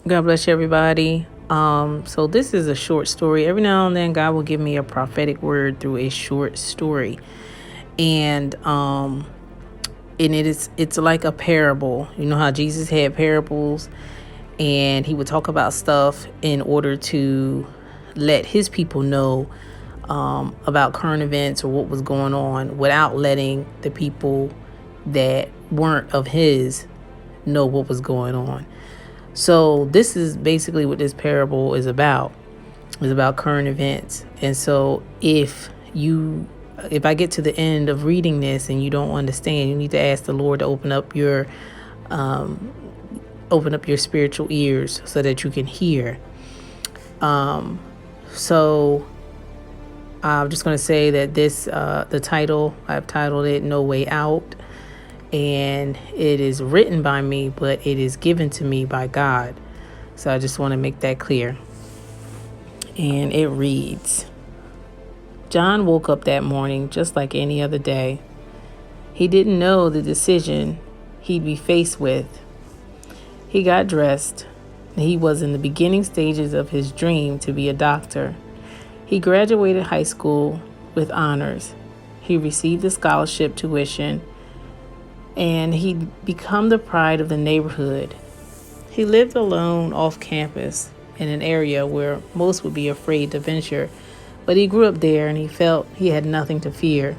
God bless you, everybody. So this is a short story. Every now and then, God will give me a prophetic word through a short story, and it's like a parable. You know how Jesus had parables, and he would talk about stuff in order to let his people know about current events or what was going on, without letting the people that weren't of his know what was going on. So this is basically what this parable is about. It's about current events. And so if I get to the end of reading this and you don't understand, you need to ask the Lord to open up your spiritual ears so that you can hear. So I'm just going to say that this the title, I've titled it No Way Out. And it is written by me, but it is given to me by God. So I just want to make that clear. And it reads, John woke up that morning just like any other day. He didn't know the decision he'd be faced with. He got dressed. He was in the beginning stages of his dream to be a doctor. He graduated high school with honors. He received a scholarship tuition, and he'd become the pride of the neighborhood. He lived alone off campus in an area where most would be afraid to venture, but he grew up there and he felt he had nothing to fear.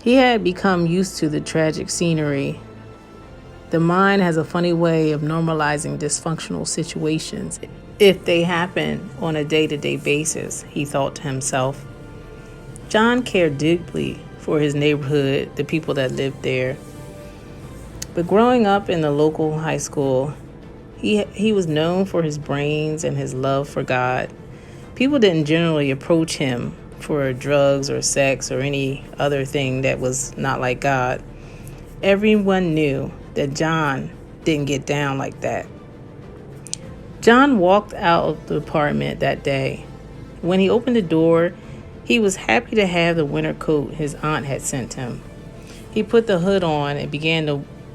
He had become used to the tragic scenery. The mind has a funny way of normalizing dysfunctional situations if they happen on a day-to-day basis, he thought to himself. John cared deeply for his neighborhood, the people that lived there. But growing up in the local high school, he was known for his brains and his love for God. People didn't generally approach him for drugs or sex or any other thing that was not like God. Everyone knew that John didn't get down like that. John walked out of the apartment that day. When he opened the door, he was happy to have the winter coat his aunt had sent him. He put the hood on and began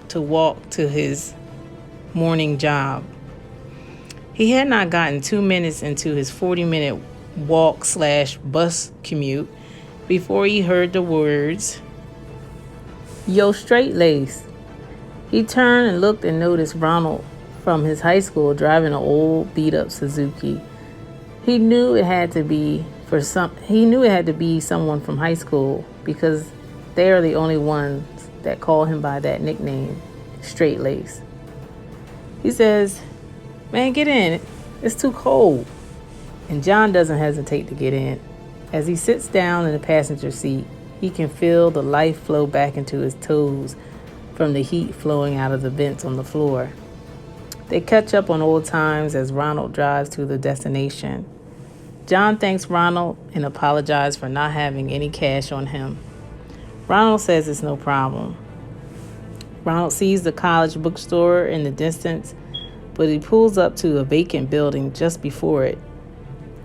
to walk to his morning job. He had not gotten 2 minutes into his 40-minute walk/bus commute before he heard the words, "Yo, straight lace." He turned and looked and noticed Ronald from his high school driving an old beat-up Suzuki. He knew it had to be someone from high school, because they are the only ones that call him by that nickname, straight lace. He says, "Man, get in. It's too cold." And John doesn't hesitate to get in. As he sits down in the passenger seat, he can feel the life flow back into his toes from the heat flowing out of the vents on the floor. They catch up on old times as Ronald drives to the destination. John thanks Ronald and apologizes for not having any cash on him. Ronald says it's no problem. Ronald sees the college bookstore in the distance, but he pulls up to a vacant building just before it.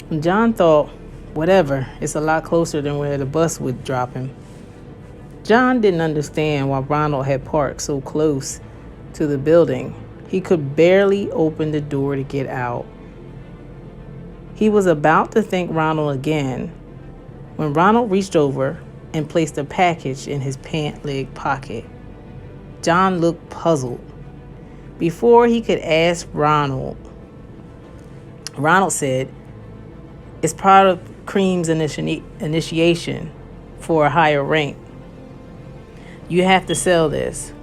And John thought, whatever, it's a lot closer than where the bus would drop him. John didn't understand why Ronald had parked so close to the building. He could barely open the door to get out. He was about to thank Ronald again when Ronald reached over and placed a package in his pant leg pocket. John looked puzzled. Before he could ask Ronald said, "It's part of Cream's initiation for a higher rank. You have to sell this.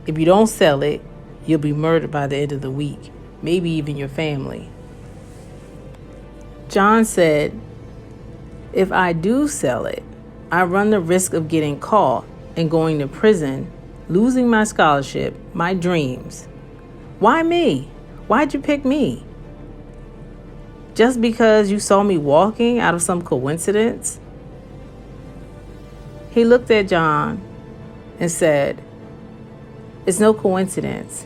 If you don't sell it, you'll be murdered by the end of the week, maybe even your family." John said, "If I do sell it, I run the risk of getting caught and going to prison, losing my scholarship, my dreams. Why me? Why'd you pick me? Just because you saw me walking out of some coincidence?" He looked at John and said, "It's no coincidence.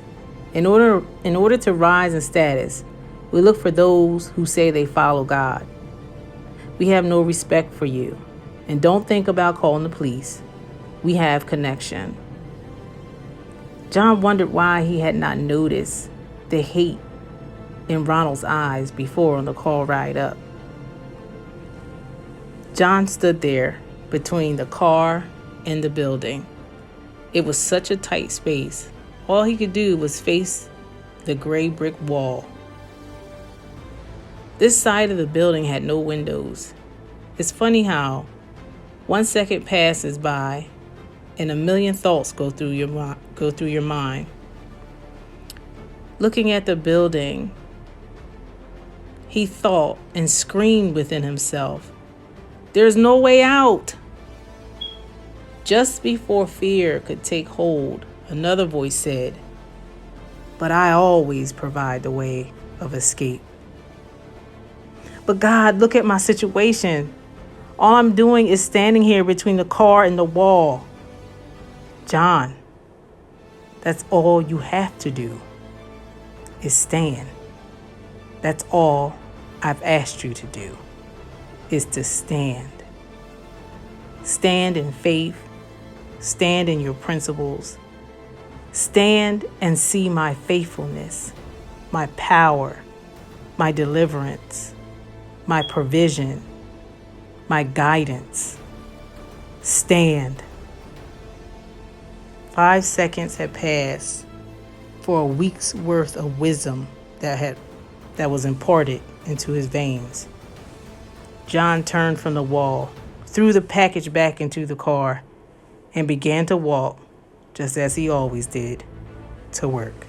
In order to rise in status, we look for those who say they follow God. We have no respect for you, and don't think about calling the police. We have connection." John wondered why he had not noticed the hate in Ronald's eyes before on the car ride up. John stood there between the car and the building. It was such a tight space. All he could do was face the gray brick wall. This side of the building had no windows. It's funny how 1 second passes by and a million thoughts go through your mind. Looking at the building, he thought and screamed within himself, "There's no way out." Just before fear could take hold, another voice said, "But I always provide the way of escape." "But God, look at my situation. All I'm doing is standing here between the car and the wall." "John, that's all you have to do is stand. That's all I've asked you to do, is to stand. Stand in faith. Stand in your principles. Stand and see my faithfulness, my power, my deliverance, my provision, my guidance. Stand." 5 seconds had passed for a week's worth of wisdom that was imparted into his veins. John turned from the wall, threw the package back into the car, and began to walk, just as he always did, to work.